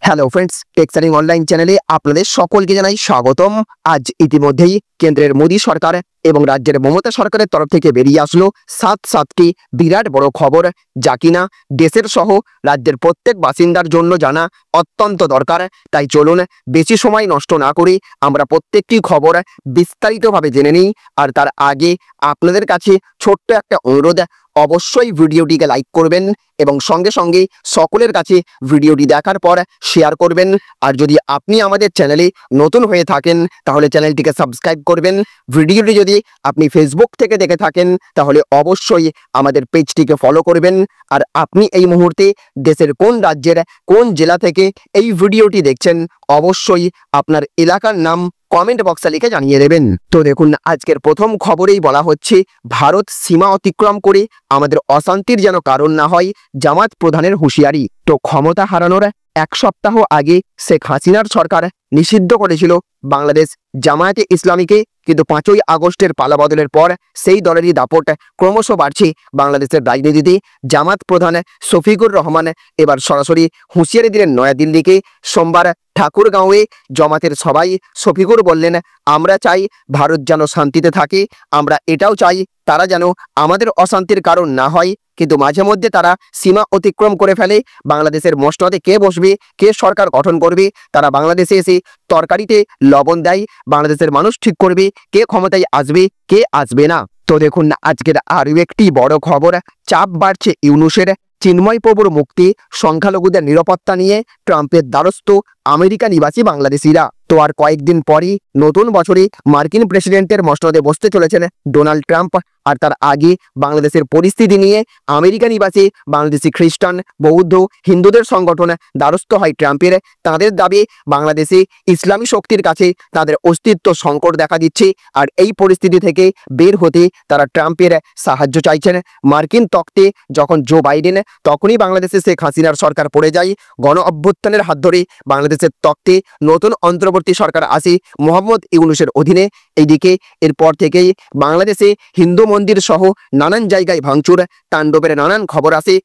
Hello friends, টেক্সারিং online চ্যানেলে আপনাদের সকলকে জানাই স্বাগতম। আজ ইতিমধ্যেই কেন্দ্রের মোদী সরকার এবং রাজ্যের মমতা সরকারের তরফ থেকে বেরিয়ে আসলো সাতটি বিরাট বড় খবর, যা কিনা দেশের সহ রাজ্যের প্রত্যেক বাসিন্দার জন্য জানা অত্যন্ত দরকার। তাই চলুন বেশি সময় নষ্ট না করে আমরা প্রত্যেকটি খবর বিস্তারিতভাবে জেনে নিই। আর তার আগে আপনাদের কাছে ছোট্ট একটা অনুরোধ, অবশ্যই ভিডিওটিকে লাইক করবেন এবং সঙ্গে সঙ্গে সকলের কাছে ভিডিওটি দেখার পর শেয়ার করবেন। আর যদি আপনি আমাদের চ্যানেলে নতুন হয়ে থাকেন তাহলে চ্যানেলটিকে সাবস্ক্রাইব করবেন। ভিডিওটি যদি আপনি ফেসবুক থেকে দেখে থাকেন তাহলে অবশ্যই আমাদের পেজটিকে ফলো করবেন। আর আপনি এই মুহূর্তে দেশের কোন রাজ্যের কোন জেলা থেকে এই ভিডিওটি দেখছেন অবশ্যই আপনার এলাকার নাম কমেন্ট বক্সে লিখে জানিয়ে দেবেন। তো দেখুন, আজকের প্রথম খবরেই বলা হচ্ছে ভারত সীমা অতিক্রম করে আমাদের অশান্তির যেন কারণ না হয়, জামাত প্রধানের হুঁশিয়ারি। তো ক্ষমতা হারানোর এক সপ্তাহ আগে শেখ হাসিনার সরকার নিষিদ্ধ করেছিল বাংলাদেশ জামায়াতে ইসলামীকে, কিন্তু 5ই আগস্টের পালাবদলের পর সেই দলেরই দাপট ক্রমশ বাড়ছে বাংলাদেশের রাজনীতিতে। জামাত প্রধান শফিকুর রহমান এবার সরাসরি হুঁশিয়ারি দিলেন নয়াদিল্লিকে। সোমবার ঠাকুরগাঁওয়ে জামাতের সবাই শফিকুর বললেন, আমরা চাই ভারত যেন শান্তিতে থাকে, আমরা এটাও চাই তারা যেন আমাদের অশান্তির কারণ না হয়, কিন্তু মাঝে মধ্যে তারা সীমা অতিক্রম করে ফেলে। বাংলাদেশের মসনদে কে বসবে, কে সরকার গঠন করবে, তারা বাংলাদেশে এসে তরকারিতে লবণ দেয়। বাংলাদেশের মানুষ ঠিক করবে কে ক্ষমতায় আসবে, কে আসবে না। তো দেখুন, আজকের আরও একটি বড় খবর, চাপ বাড়ছে ইউনূসের। চিন্ময় প্রভুর মুক্তি, সংখ্যালঘুদের নিরাপত্তা নিয়ে ট্রাম্পের দ্বারস্থ আমেরিকা নিবাসী বাংলাদেশিরা। তো আর কয়েকদিন পরই নতুন বছরে মার্কিন প্রেসিডেন্টের মসনদে বসতে চলেছেন ডোনাল্ড ট্রাম্প। আর তার আগে বাংলাদেশের পরিস্থিতি নিয়ে আমেরিকা নিবাসী বাংলাদেশি খ্রিস্টান, বৌদ্ধ, হিন্দুদের সংগঠন দ্বারস্থ হয় ট্রাম্পের। তাদের দাবি বাংলাদেশে ইসলামী শক্তির কাছে তাদের অস্তিত্ব সংকট দেখা দিচ্ছে, আর এই পরিস্থিতি থেকে বের হতে তারা ট্রাম্পের সাহায্য চাইছেন। মার্কিন তখ্তে যখন জো বাইডেন, তখনই বাংলাদেশে শেখ হাসিনার সরকার পড়ে যায়। গণ অভ্যুত্থানের হাত ধরে বাংলাদেশের তখ্তে নতুন অন্তর্বর্তী সরকার আসে মোহাম্মদ ইউনূসের অধীনে। এইদিকে এরপর থেকেই বাংলাদেশে হিন্দু মন্দির সহ নানান জায়গায় ভাঙচুর তাণ্ডবের নানান খবর আসে।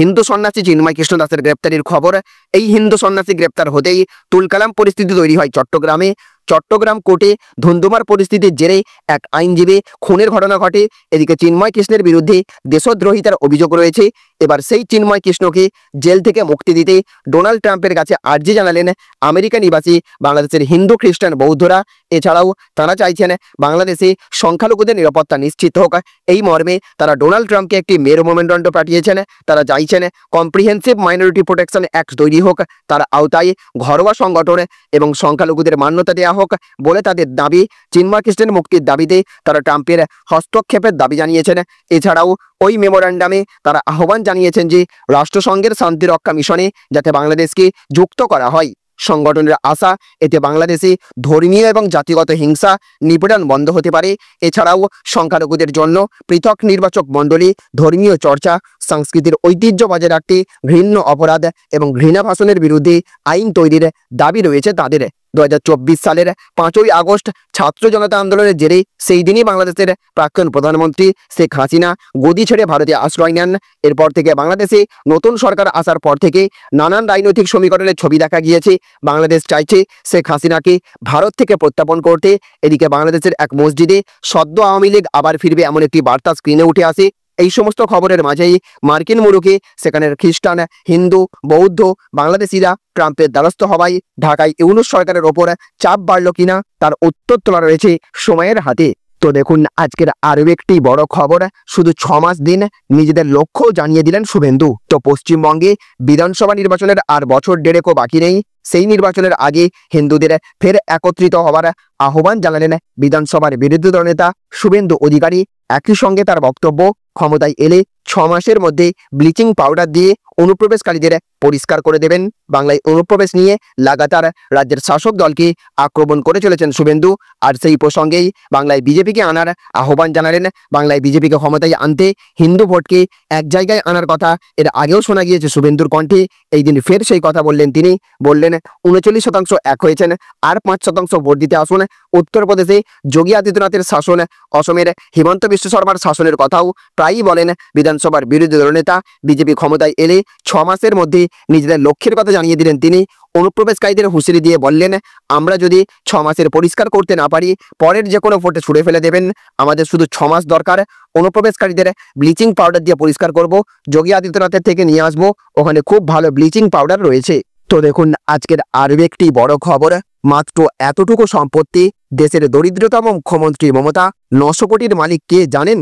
হিন্দু সন্ন্যাসী চিন্ময় কৃষ্ণ দাসের গ্রেপ্তারির খবর। এই হিন্দু সন্ন্যাসী গ্রেপ্তার হতেই তুলকালাম পরিস্থিতি তৈরি হয় চট্টগ্রামে। চট্টগ্রাম কোর্টে ধুন্ধুমার পরিস্থিতির জেরে এক আইনজীবী খুনের ঘটনা ঘটে। এদিকে চিন্ময় কৃষ্ণের বিরুদ্ধে দেশদ্রোহিতার অভিযোগ রয়েছে। এবার সেই চিন্ময় কৃষ্ণকে জেল থেকে মুক্তি দিতে ডোনাল্ড ট্রাম্পের কাছে আর্জি জানালেন আমেরিকা নিবাসী বাংলাদেশের হিন্দু, খ্রিস্টান, বৌদ্ধরা। এছাড়াও তারা চাইছেন বাংলাদেশে সংখ্যালঘুদের নিরাপত্তা নিশ্চিত হোক। এই মর্মে তারা ডোনাল্ড ট্রাম্পকে একটি মেরু মোমেন্টন পাঠিয়েছেন। তারা চাইছেন কম্প্রিহেন্সিভ মাইনরিটি প্রোটেকশন অ্যাক্ট তৈরি হোক, তার আওতায় ঘরোয়া সংগঠন এবং সংখ্যালঘুদের মান্যতা দেওয়া হোক বলে তাদের দাবি। চিন্ময় কৃষ্ণের মুক্তির দাবিতে তারা ট্রাম্পের হস্তক্ষেপের দাবি জানিয়েছেন। এছাড়াও ওই মেমোরান্ডামে তারা আহ্বান জানিয়েছেন যে রাষ্ট্রসংঘের শান্তিরক্ষা মিশনে যাতে বাংলাদেশকে যুক্ত করা হয়। সংগঠনের আশা, এতে বাংলাদেশে ধর্মীয় এবং জাতিগত হিংসা নিপীড়ন বন্ধ হতে পারে। এছাড়াও সংখ্যালঘুদের জন্য পৃথক নির্বাচক মণ্ডলী, ধর্মীয় চর্চা, সংস্কৃতির ঐতিহ্য বজায় রাখতে ঘৃণ্য অপরাধ এবং ঘৃণা ভাষণের বিরুদ্ধে আইন তৈরির দাবি রয়েছে তাদের। 2024 সালের 5ই আগস্ট ছাত্র জনতা আন্দোলনের জেরে সেই দিনই বাংলাদেশের প্রাক্তন প্রধানমন্ত্রী শেখ হাসিনা গদি ছেড়ে ভারতে আশ্রয় নেন। এরপর থেকে বাংলাদেশে নতুন সরকার আসার পর থেকে নানান রাজনৈতিক সমীকরণের ছবি দেখা গিয়েছে। বাংলাদেশ চাইছে শেখ হাসিনাকে ভারত থেকে প্রত্যাপন করতে। এদিকে বাংলাদেশের এক মসজিদে সদ্য আওয়ামী লীগ আবার ফিরবে এমন একটি বার্তা স্ক্রিনে উঠে আসে। এই সমস্ত খবরের মাঝেই মার্কিন মুলুকে সেখানের খ্রিস্টান, হিন্দু, বৌদ্ধ বাংলাদেশিরা ট্রাম্পের দ্বারস্থ হওয়ায় ঢাকায় ইউনূস সরকারের ওপর চাপ বাড়ল কিনা তার উত্তর তোলা রয়েছে সময়ের হাতে। তো দেখুন, আজকের আরও একটি বড় খবর, শুধু 6 মাস দিন নিজেদের লক্ষ্য জানিয়ে দিলেন শুভেন্দু। তো পশ্চিমবঙ্গে বিধানসভা নির্বাচনের আর বছর দেড়েকও বাকি নেই। সেই নির্বাচনের আগে হিন্দুদের ফের একত্রিত হওয়ার আহ্বান জানালেন বিধানসভার বিরোধী দলনেতা শুভেন্দু অধিকারী। একই সঙ্গে তার বক্তব্য, ক্ষমতায় এলে 6 মাসের মধ্যে ব্লিচিং পাউডার দিয়ে অনুপ্রবেশকারীদের পরিষ্কার করে দেবেন। বাংলায় অনুপ্রবেশ নিয়ে লাগাতার রাজ্যের শাসক দলকে আক্রমণ করে চলেছেন শুভেন্দু। আর সেই প্রসঙ্গেই বাংলায় বিজেপিকে আনার আহ্বান জানালেন। বাংলায় বিজেপিকে ক্ষমতায় আনতে হিন্দু ভোটকে এক জায়গায় আনার কথা এর আগেও শোনা গিয়েছে শুভেন্দুর কণ্ঠে। এই দিন ফের সেই কথা বললেন তিনি। বললেন 39% এক হয়েছেন, আর 5% ভোট দিতে আসুন। উত্তরপ্রদেশে যোগী আদিত্যনাথের শাসন, অসমের হিমন্ত বিশ্ব শর্মার শাসনের কথাও প্রায়ই বলেন বিধানসভার বিরোধী দলনেতা। বিজেপি ক্ষমতায় এলে ছ মাসের মধ্যে নিজেদের লক্ষ্যের কথা জানিয়ে দিলেন তিনি। অনুপ্রবেশকারীদের হুঁশিয়ারি দিয়ে বললেন, আমরা যদি 6 মাসের পরিষ্কার করতে না পারি পরের যে কোনো ভোটে ছুড়ে ফেলে দেবেন, আমাদের শুধু 6 মাস দরকার। অনুপ্রবেশকারীদের ব্লিচিং পাউডার দিয়ে পরিষ্কার করব, যোগী আদিত্যনাথের থেকে নিয়ে আসবো, ওখানে খুব ভালো ব্লিচিং পাউডার রয়েছে। তো দেখুন আজকের আরও একটি বড় খবর, মাত্র এতটুকু সম্পত্তি দেশের দরিদ্রতম মুখ্যমন্ত্রী মমতা। 900 কোটির মালিক কে জানেন?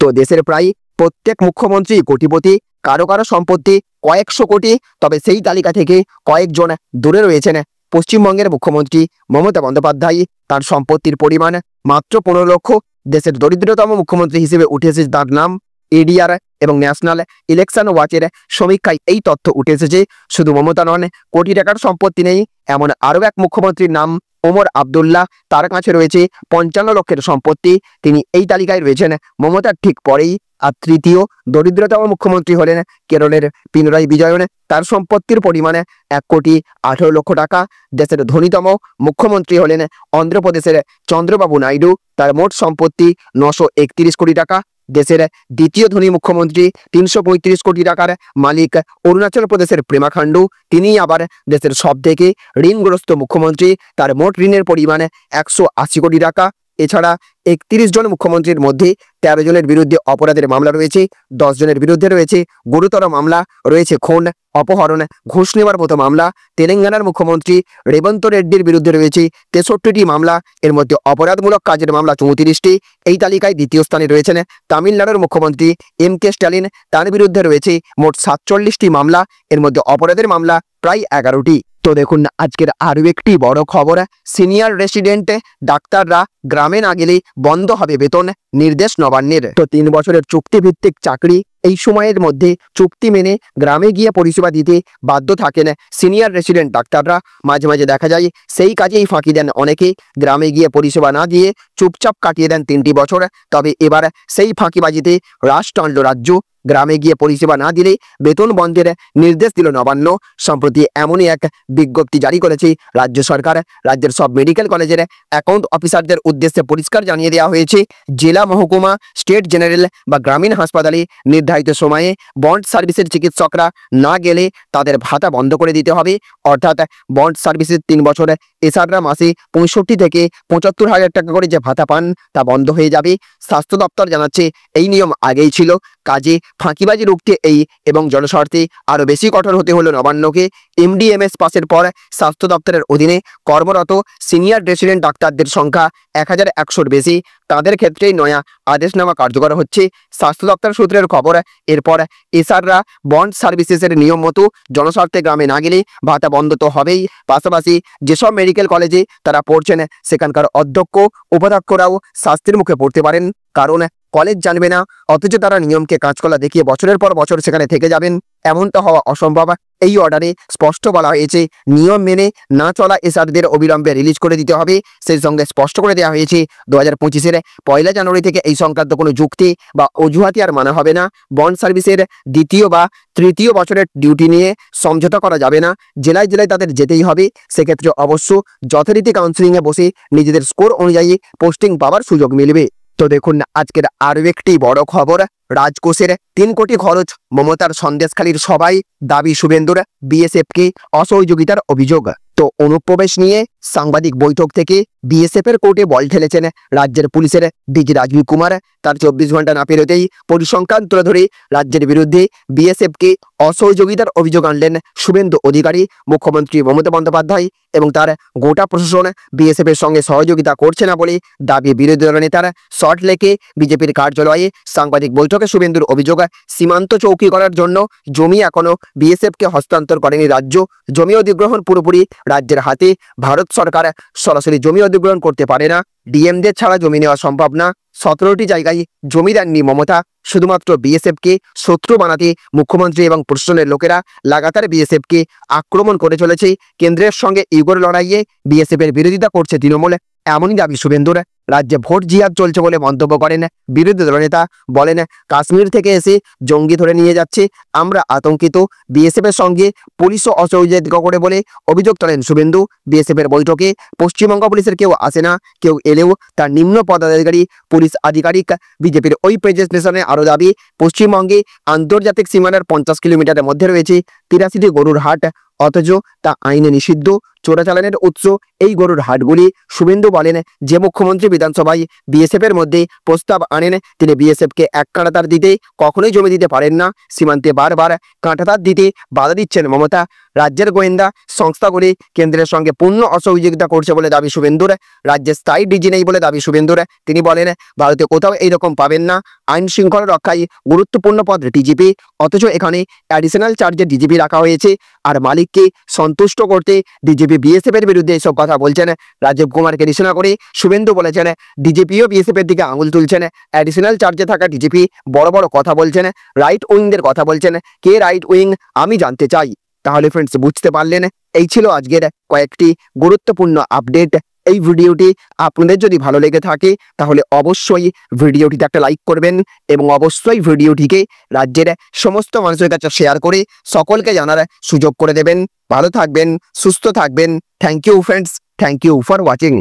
তো দেশের প্রায় প্রত্যেক মুখ্যমন্ত্রী কোটিপতি, কারো কারো সম্পত্তি কয়েকশো কোটি, তবে সেই তালিকা থেকে কয়েকজন দূরে রয়েছেন। পশ্চিমবঙ্গের মুখ্যমন্ত্রী মমতা বন্দ্যোপাধ্যায়, তার সম্পত্তির পরিমাণ মাত্র 15 লক্ষ। দেশের দরিদ্রতম মুখ্যমন্ত্রী হিসেবে উঠে এসেছে তার নাম। এডিআর এবং ন্যাশনাল ইলেকশন ওয়াচের সমীক্ষায় এই তথ্য উঠে এসেছে। শুধু মমতা নন, কোটি টাকার সম্পত্তি নেই এমন আরও এক মুখ্যমন্ত্রীর নাম ওমর আবদুল্লাহ, তার কাছে রয়েছে 55 লক্ষের সম্পত্তি। তিনি এই তালিকায় রয়েছেন মমতার ঠিক পরেই। আর তৃতীয় দরিদ্রতম মুখ্যমন্ত্রী হলেন কেরলের পিনারাই বিজয়ন, তার সম্পত্তির পরিমাণে 1,18,00,000 টাকা। দেশের ধনীতম মুখ্যমন্ত্রী হলেন অন্ধ্রপ্রদেশের চন্দ্রবাবু নাইডু, তার মোট সম্পত্তি 931 কোটি টাকা। দেশের দ্বিতীয় ধনী মুখ্যমন্ত্রী 335 কোটি টাকার মালিক অরুণাচল প্রদেশের পেমা খান্ডু, তিনি আবার দেশের সবথেকে ঋণগ্রস্ত মুখ্যমন্ত্রী, তার মোট ঋণের পরিমাণ 180 কোটি টাকা। এছাড়া 31 জন মুখ্যমন্ত্রীর মধ্যে 13 জনের বিরুদ্ধে অপরাধের মামলা রয়েছে, 10 জনের বিরুদ্ধে রয়েছে গুরুতর মামলা, রয়েছে খুন, অপহরণ, ঘুষ নেওয়ার মতো মামলা। তেলেঙ্গানার মুখ্যমন্ত্রী রেবন্ত রেড্ডির বিরুদ্ধে রয়েছে 63টি মামলা, এর মধ্যে অপরাধমূলক কাজের মামলা 34টি। এই তালিকায় দ্বিতীয় স্থানে রয়েছেন তামিলনাড়ুর মুখ্যমন্ত্রী MK স্ট্যালিন, তার বিরুদ্ধে রয়েছে মোট 47টি মামলা, এর মধ্যে অপরাধের মামলা প্রায় 11টি। তো দেখুন আজকের আরও একটি বড় খবর, সিনিয়র রেসিডেন্ট ডাক্তাররা গ্রামে না গেলে বন্ধ হবে বেতন, নির্দেশ নবান্নের। তো 3 বছরের চুক্তিভিত্তিক চাকরি, এই সময়ের মধ্যে চুক্তি মেনে গ্রামে গিয়ে পরিষেবা দিতে বাধ্য থাকেন সিনিয়র রেসিডেন্ট ডাক্তাররা। মাঝে মাঝে দেখা যায় সেই কাজেই ফাঁকি দেন অনেকে, গ্রামে গিয়ে পরিষেবা না দিয়ে চুপচাপ কাটিয়ে দেন 3টি বছর। তবে এবার সেই ফাঁকিবাজিতে রাশ টানল রাজ্য, গ্রামে গিয়ে পরিষেবা না দিলে বেতন বন্ধের নির্দেশ দিল নবান্ন। সম্প্রতি এমনই এক বিজ্ঞপ্তি জারি করেছে রাজ্য সরকার। রাজ্যের সব মেডিকেল কলেজের অ্যাকাউন্ট অফিসারদের উদ্দেশ্যে পরিষ্কার জানিয়ে দেওয়া হয়েছে, জেলা, মহকুমা, স্টেট জেনারেল বা গ্রামীণ হাসপাতালে নির্ধারিত সময়ে বন্ড সার্ভিসের চিকিৎসকরা না গেলে তাদের ভাতা বন্ধ করে দিতে হবে। অর্থাৎ বন্ড সার্ভিসের 3 বছর এসআররা মাসে 65 থেকে 75,000 টাকা করে যে ভাতা পান তা বন্ধ হয়ে যাবে। স্বাস্থ্য দপ্তর জানাচ্ছে এই নিয়ম আগেই ছিল, কাজে ফাঁকিবাজি রুখতে এই এবং জনস্বার্থে আরও বেশি কঠোর হতে হলো নবান্নকে। MDMS পাসের পর স্বাস্থ্য দপ্তরের অধীনে কর্মরত সিনিয়র রেসিডেন্ট ডাক্তারদের সংখ্যা 1100-র বেশি, তাদের ক্ষেত্রেই নয়া আদেশনামা কার্যকর হচ্ছে। স্বাস্থ্য দপ্তর সূত্রের খবর, এরপর এসআররা বন্ড সার্ভিসেসের নিয়ম মতো জনস্বার্থে গ্রামে না গেলে ভাতা বন্ধ তো হবেই, পাশাপাশি যেসব মেডিকেল কলেজে তারা পড়ছেন সেখানকার অধ্যক্ষ উপাধ্যক্ষরাও শাস্তির মুখে পড়তে পারেন, কারণ কলেজ জানবে না অথচ তারা নিয়মকে কাঁচকলা দেখিয়ে বছরের পর বছর সেখানে থেকে যাবেন, এমনটা হওয়া অসম্ভব। এই অর্ডারে স্পষ্ট বলা হয়েছে নিয়ম মেনে না চলা এসআরদের অবিলম্বে রিলিজ করে দিতে হবে। সেই সঙ্গে স্পষ্ট করে দেওয়া হয়েছে 2025-এর 1 জানুয়ারি থেকে এই সংক্রান্ত কোনো যুক্তি বা অজুহাতি আর মানা হবে না। বন্ড সার্ভিসের 2য় বা 3য় বছরের ডিউটি নিয়ে সমঝোতা করা যাবে না, জেলায় জেলায় তাদের যেতেই হবে। সেক্ষেত্রে অবশ্য যথারীতি কাউন্সিলিংয়ে বসে নিজেদের স্কোর অনুযায়ী পোস্টিং পাওয়ার সুযোগ মিলবে। তো দেখুন আজকের আরও একটি বড় খবর, রাজকোষের 3 কোটি খরচ মমতার সন্দেশখালীর সবাই, দাবি শুভেন্দুর, বিএসএফকে অসহযোগিতার অভিযোগ। তো অনুপ্রবেশ নিয়ে সাংবাদিক বৈঠক থেকে বিএসএফের কোর্টে বল ঠেলেছেন রাজ্যের পুলিশের ডিজি রাজীব কুমার। তার 24 ঘন্টা না পেরোতেই পরিসংখ্যান তুলে ধরে রাজ্যের বিরুদ্ধে বিএসএফকে অসহযোগিতার অভিযোগ আনলেন শুভেন্দু অধিকারী। মুখ্যমন্ত্রী মমতা বন্দ্যোপাধ্যায় এবং তার গোটা প্রশাসন বিএসএফের সঙ্গে সহযোগিতা করছে না বলে দাবি বিরোধী দল নেতার। সল্টলেকে বিজেপির কার্যালয়ে সাংবাদিক বৈঠকে শুভেন্দুর অভিযোগ, সীমান্ত চৌকি করার জন্য জমি এখনো বিএসএফকে হস্তান্তর করেনি রাজ্য। জমি অধিগ্রহণ পুরোপুরি রাজ্যের হাতে, ভারত সরকার সরাসরি জমি অধিগ্রহণ করতে পারে না, ডিএমদের ছাড়া জমি নেওয়া সম্ভব না। 17টি জায়গায় জমি দেননি মমতা, শুধুমাত্র বিএসএফকে শত্রু বানাতে মুখ্যমন্ত্রী এবং প্রশাসনের লোকেরা লাগাতার বিএসএফকে আক্রমণ করে চলেছে। কেন্দ্রের সঙ্গে ইগোর লড়াইয়ে বিএসএফের বিরোধিতা করছে তৃণমূল, এমনই দাবি শুভেন্দুর। রাজ্যে ভোট জিহাদ চলছে বলে মন্তব্য করেন বিরোধী দলনেতা। বলেন, কাশ্মীর থেকে এসে জঙ্গি ধরে নিয়ে যাচ্ছে, আমরা আতঙ্কিত। বিএসএফ এর সঙ্গে পুলিশও অসহযোগিতা করে বলে অভিযোগ তোলেন শুভেন্দু। বিএসএফ এর বৈঠকে পশ্চিমবঙ্গ পুলিশের কেউ আসে না, কেউ এলেও তার নিম্ন পদাধিকারী পুলিশ আধিকারিক। বিজেপির ওই প্রেজেন্টেশনে আরও দাবি, পশ্চিমবঙ্গে আন্তর্জাতিক সীমানার 50 কিলোমিটারের মধ্যে রয়েছে 83টি গরুর হাট, অথচ তা আইনে নিষিদ্ধ, চোরাচালানের উৎস এই গরুর হাটগুলি। শুভেন্দু বলেন, যে মুখ্যমন্ত্রী বিধানসভায় বিএসএফ এর মধ্যে প্রস্তাব আনেন, তিনি বিএসএফকে এক কাঁটাতার দিতে কখনোই জমি দিতে পারেন না। সীমান্তে বারবার কাঁটাতার দিতে বাধা দিচ্ছেন মমতা। রাজ্যের গোয়েন্দা সংস্থাগুলি কেন্দ্রের সঙ্গে পূর্ণ অসহযোগিতা করছে বলে দাবি শুভেন্দুর। রাজ্যে স্থায়ী ডিজি নেই বলে দাবি শুভেন্দুর। তিনি বলেন, ভারতে কোথাও এইরকম পাবেন না। আইন শৃঙ্খলা রক্ষায় গুরুত্বপূর্ণ পদ ডিজিপি, অথচ এখানে অ্যাডিশনাল চার্জে ডিজিপি রাখা হয়েছে। আর মালিককে সন্তুষ্ট করতে ডিজিপি বিএসএফ এর বিরুদ্ধে এসব কথা বলছেন। রাজীব কুমারকে নিশানা করে শুভেন্দু বলেছেন, ডিজিপিও বিএসএফ এর দিকে আঙুল তুলছেন। অ্যাডিশনাল চার্জে থাকা ডিজিপি বড় বড় কথা বলছেন, রাইট উইংদের কথা বলছেন। কে রাইট উইং আমি জানতে চাই। তাহলে ফ্রেন্ডস, বুঝতে পারলেন, এই ছিল আজকের কয়েকটি গুরুত্বপূর্ণ আপডেট। এই ভিডিওটি আপনাদের যদি ভালো লেগে থাকে তাহলে অবশ্যই ভিডিওটিতে একটা লাইক করবেন এবং অবশ্যই ভিডিওটিকে রাজ্যের সমস্ত মানুষের কাছে শেয়ার করে সকলকে জানার সুযোগ করে দেবেন। ভালো থাকবেন, সুস্থ থাকবেন। Thank you friends, thank you for watching.